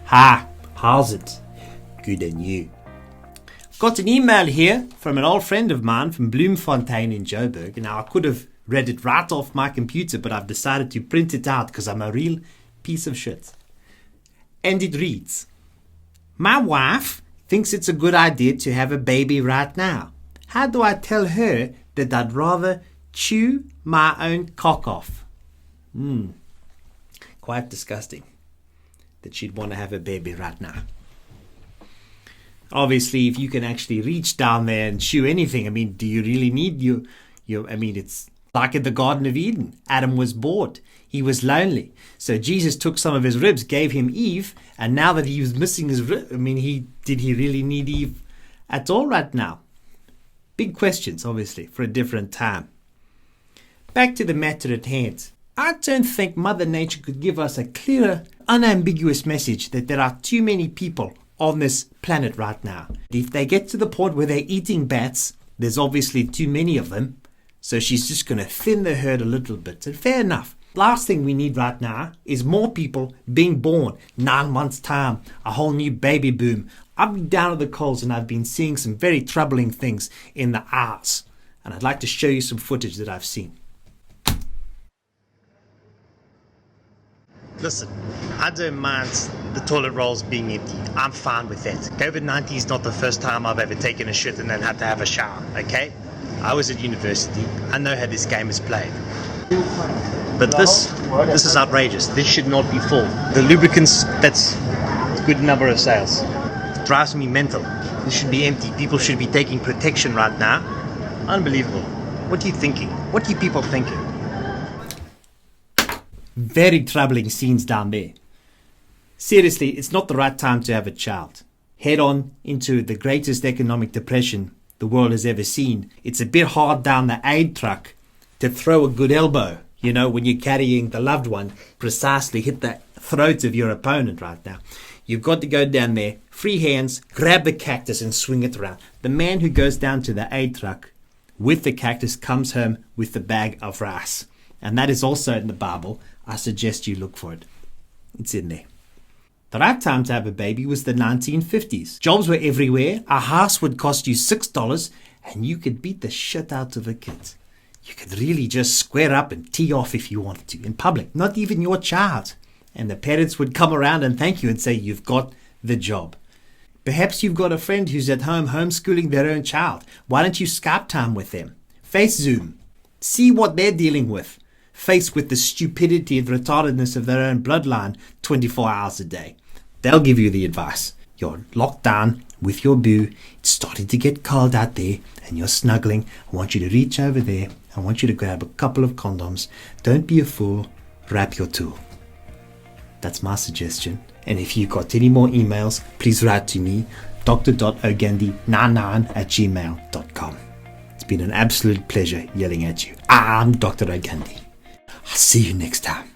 Hi, how's it? Good and you? Got an email here from an old friend of mine from Bloemfontein in Joburg. Now, I could have read it right off my computer, but I've decided to print it out because I'm a real piece of shit. And it reads, my wife thinks it's a good idea to have a baby right now. How do I tell her that I'd rather chew my own cock off? Quite disgusting that she'd want to have a baby right now. Obviously, if you can actually reach down there and chew anything, I mean, do you really need it's like in the Garden of Eden. Adam was bored. He was lonely. So Jesus took some of his ribs, gave him Eve, and now that he was missing his rib, did he really need Eve at all right now? Big questions, obviously, for a different time. Back to the matter at hand. I don't think Mother Nature could give us a clearer, unambiguous message that there are too many people on this planet right now. If they get to the point where they're eating bats, there's obviously too many of them. So she's just going to thin the herd a little bit. And fair enough. Last thing we need right now is more people being born. 9 months' time, a whole new baby boom. I've been down at the coals and I've been seeing some very troubling things in the arts. And I'd like to show you some footage that I've seen. Listen, I don't mind the toilet rolls being empty. I'm fine with that. COVID-19 is not the first time I've ever taken a shit and then had to have a shower, okay? I was at university. I know how this game is played. But this is outrageous. This should not be full. The lubricants, that's a good number of sales. It drives me mental. This should be empty. People should be taking protection right now. Unbelievable. What are you thinking? What are you people thinking? Very troubling scenes down there. Seriously, it's not the right time to have a child. Head on into the greatest economic depression the world has ever seen. It's a bit hard down the aid truck to throw a good elbow, when you're carrying the loved one, precisely hit the throat of your opponent right now. You've got to go down there, free hands, grab the cactus and swing it around. The man who goes down to the aid truck with the cactus comes home with the bag of rice. And that is also in the Bible. I suggest you look for it. It's in there. The right time to have a baby was the 1950s. Jobs were everywhere. A house would cost you $6 and you could beat the shit out of a kid. You could really just square up and tee off if you wanted to in public, not even your child. And the parents would come around and thank you and say, you've got the job. Perhaps you've got a friend who's at home homeschooling their own child. Why don't you Skype time with them? Face Zoom. See what they're dealing with. Faced with the stupidity and retardedness of their own bloodline 24 hours a day. They'll give you the advice. You're locked down with your boo. It's starting to get cold out there and you're snuggling. I want you to reach over there. I want you to grab a couple of condoms. Don't be a fool. Wrap your tool. That's my suggestion. And if you've got any more emails, please write to me, dr.ogandi99@gmail.com. It's been an absolute pleasure yelling at you. I'm Dr. Ogandi. I'll see you next time.